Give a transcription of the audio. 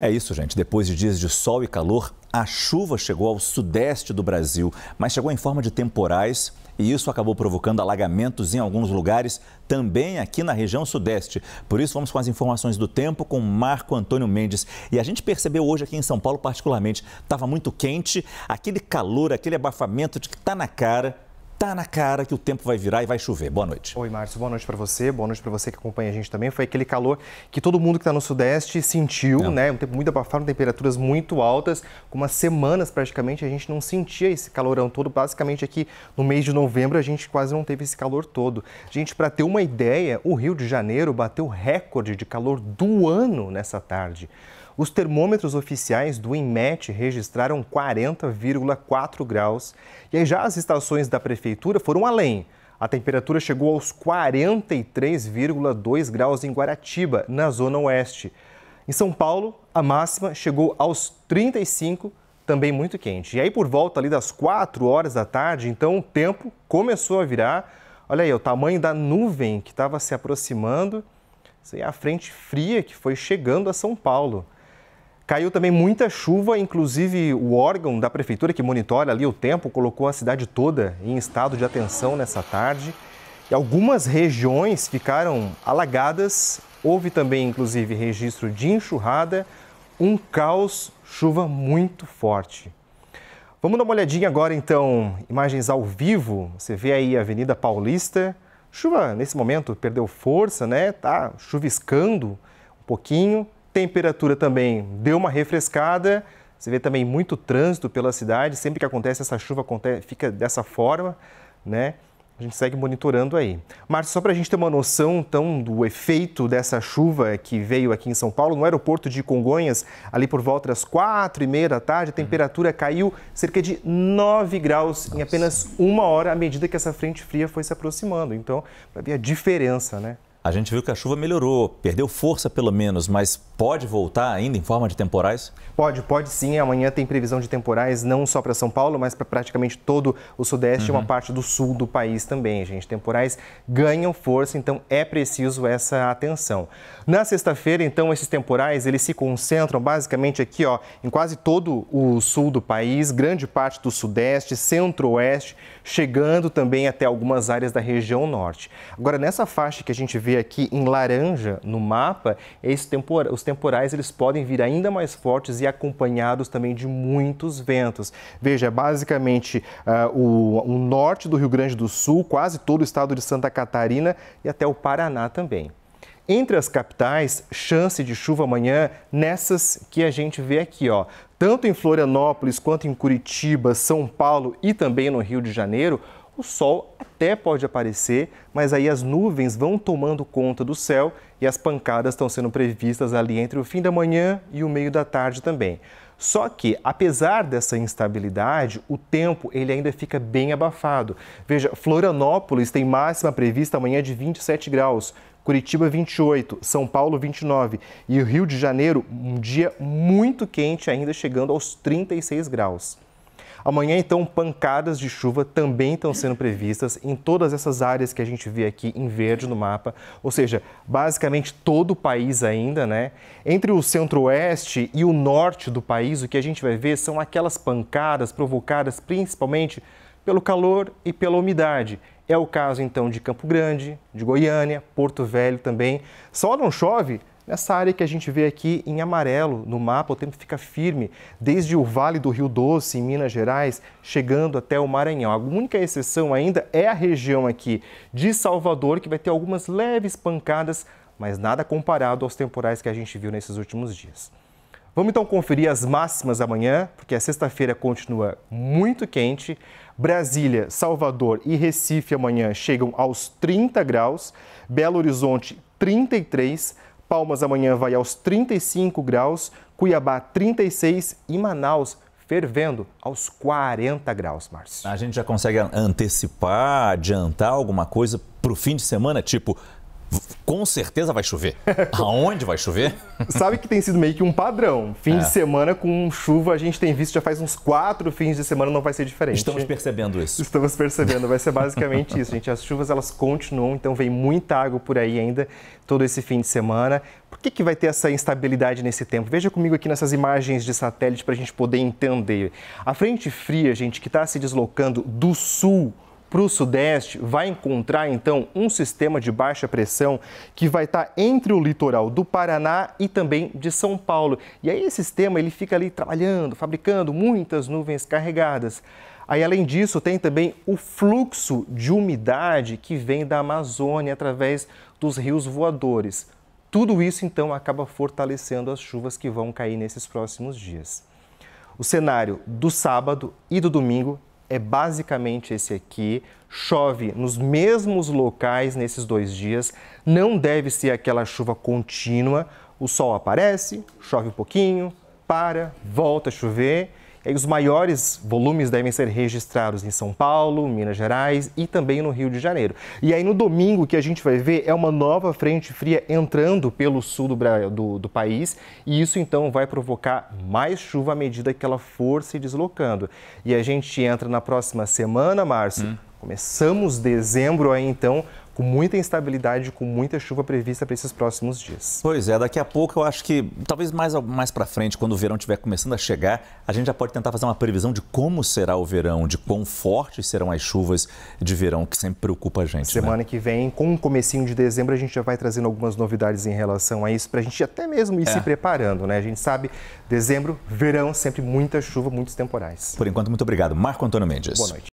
É isso, gente. Depois de dias de sol e calor, a chuva chegou ao sudeste do Brasil, mas chegou em forma de temporais e isso acabou provocando alagamentos em alguns lugares, também aqui na região sudeste. Por isso, vamos com as informações do tempo com Marco Antônio Mendes. E a gente percebeu hoje aqui em São Paulo, particularmente, estava muito quente, aquele calor, aquele abafamento de que está na cara. Tá na cara que o tempo vai virar e vai chover. Boa noite. Oi, Márcio. Boa noite para você. Boa noite para você que acompanha a gente também. Foi aquele calor que todo mundo que está no Sudeste sentiu, né? Um tempo muito abafado, temperaturas muito altas. Com umas semanas praticamente a gente não sentia esse calorão todo. Basicamente aqui no mês de novembro a gente quase não teve esse calor todo. Gente, para ter uma ideia, o Rio de Janeiro bateu o recorde de calor do ano nessa tarde. Os termômetros oficiais do INMET registraram 40,4 graus. E aí já as estações da prefeitura foram além. A temperatura chegou aos 43,2 graus em Guaratiba, na zona oeste. Em São Paulo, a máxima chegou aos 35, também muito quente. E aí por volta ali das 4 horas da tarde, então o tempo começou a virar. Olha aí, o tamanho da nuvem que estava se aproximando. Isso aí é a frente fria que foi chegando a São Paulo. Caiu também muita chuva, inclusive o órgão da prefeitura que monitora ali o tempo colocou a cidade toda em estado de atenção nessa tarde. E algumas regiões ficaram alagadas, houve também inclusive registro de enxurrada, um caos, chuva muito forte. Vamos dar uma olhadinha agora então, imagens ao vivo, você vê aí a Avenida Paulista, chuva nesse momento perdeu força, né? Tá chuviscando um pouquinho. Temperatura também deu uma refrescada, você vê também muito trânsito pela cidade, sempre que acontece essa chuva fica dessa forma, né? A gente segue monitorando aí. Márcio, só para a gente ter uma noção então do efeito dessa chuva que veio aqui em São Paulo, no aeroporto de Congonhas, ali por volta das 4h30 da tarde, a temperatura caiu cerca de 9 graus em apenas uma hora, à medida que essa frente fria foi se aproximando. Então, para ver a diferença, né? A gente viu que a chuva melhorou, perdeu força pelo menos, mas pode voltar ainda em forma de temporais? Pode sim. Amanhã tem previsão de temporais não só para São Paulo, mas para praticamente todo o Sudeste e uma parte do sul do país também, gente. Temporais ganham força, então é preciso essa atenção. Na sexta-feira, então, esses temporais, eles se concentram basicamente aqui, ó, em quase todo o sul do país, grande parte do Sudeste, Centro-Oeste, chegando também até algumas áreas da região Norte. Agora, nessa faixa que a gente vê aqui em laranja no mapa, os temporais eles podem vir ainda mais fortes e acompanhados também de muitos ventos. Veja, basicamente o norte do Rio Grande do Sul, quase todo o estado de Santa Catarina e até o Paraná também. Entre as capitais, chance de chuva amanhã nessas que a gente vê aqui, ó. Tanto em Florianópolis quanto em Curitiba, São Paulo e também no Rio de Janeiro, o sol até pode aparecer, mas aí as nuvens vão tomando conta do céu e as pancadas estão sendo previstas ali entre o fim da manhã e o meio da tarde também. Só que, apesar dessa instabilidade, o tempo ele ainda fica bem abafado. Veja, Florianópolis tem máxima prevista amanhã de 27 graus, Curitiba 28, São Paulo 29 e o Rio de Janeiro um dia muito quente ainda chegando aos 36 graus. Amanhã, então, pancadas de chuva também estão sendo previstas em todas essas áreas que a gente vê aqui em verde no mapa, ou seja, basicamente todo o país ainda, né? Entre o centro-oeste e o norte do país, o que a gente vai ver são aquelas pancadas provocadas principalmente pelo calor e pela umidade. É o caso, então, de Campo Grande, de Goiânia, Porto Velho também. Só não chove nessa área que a gente vê aqui em amarelo no mapa, o tempo fica firme, desde o Vale do Rio Doce, em Minas Gerais, chegando até o Maranhão. A única exceção ainda é a região aqui de Salvador, que vai ter algumas leves pancadas, mas nada comparado aos temporais que a gente viu nesses últimos dias. Vamos então conferir as máximas amanhã, porque a sexta-feira continua muito quente. Brasília, Salvador e Recife amanhã chegam aos 30 graus, Belo Horizonte 33, Palmas amanhã vai aos 35 graus, Cuiabá 36 e Manaus fervendo aos 40 graus, Márcio. A gente já consegue antecipar, adiantar alguma coisa para o fim de semana, tipo Com certeza vai chover. Aonde vai chover? Sabe que tem sido meio que um padrão. Fim de semana com chuva, a gente tem visto já faz uns 4 fins de semana, não vai ser diferente. Estamos percebendo isso. Estamos percebendo, vai ser basicamente isso, gente. As chuvas, elas continuam, então vem muita água por aí ainda todo esse fim de semana. Por que vai ter essa instabilidade nesse tempo? Veja comigo aqui nessas imagens de satélite para a gente poder entender. A frente fria, gente, que está se deslocando do sul para o sudeste, vai encontrar então um sistema de baixa pressão que vai estar entre o litoral do Paraná e também de São Paulo. E aí esse sistema ele fica ali trabalhando, fabricando muitas nuvens carregadas. Aí, além disso, tem também o fluxo de umidade que vem da Amazônia através dos rios voadores. Tudo isso, então, acaba fortalecendo as chuvas que vão cair nesses próximos dias. O cenário do sábado e do domingo é basicamente esse aqui. Chove nos mesmos locais nesses 2 dias. Não deve ser aquela chuva contínua. O sol aparece, chove um pouquinho, para, volta a chover. E aí os maiores volumes devem ser registrados em São Paulo, Minas Gerais e também no Rio de Janeiro. E aí no domingo o que a gente vai ver é uma nova frente fria entrando pelo sul do país e isso então vai provocar mais chuva à medida que ela for se deslocando. E a gente entra na próxima semana, Márcio, começamos dezembro aí então com muita instabilidade, com muita chuva prevista para esses próximos dias. Pois é, daqui a pouco eu acho que, talvez mais para frente, quando o verão estiver começando a chegar, a gente já pode tentar fazer uma previsão de como será o verão, de quão fortes serão as chuvas de verão, que sempre preocupa a gente. Semana que vem, com o comecinho de dezembro, a gente já vai trazendo algumas novidades em relação a isso, para a gente até mesmo ir se preparando, né? A gente sabe, dezembro, verão, sempre muita chuva, muitos temporais. Por enquanto, muito obrigado. Marco Antônio Mendes. Boa noite.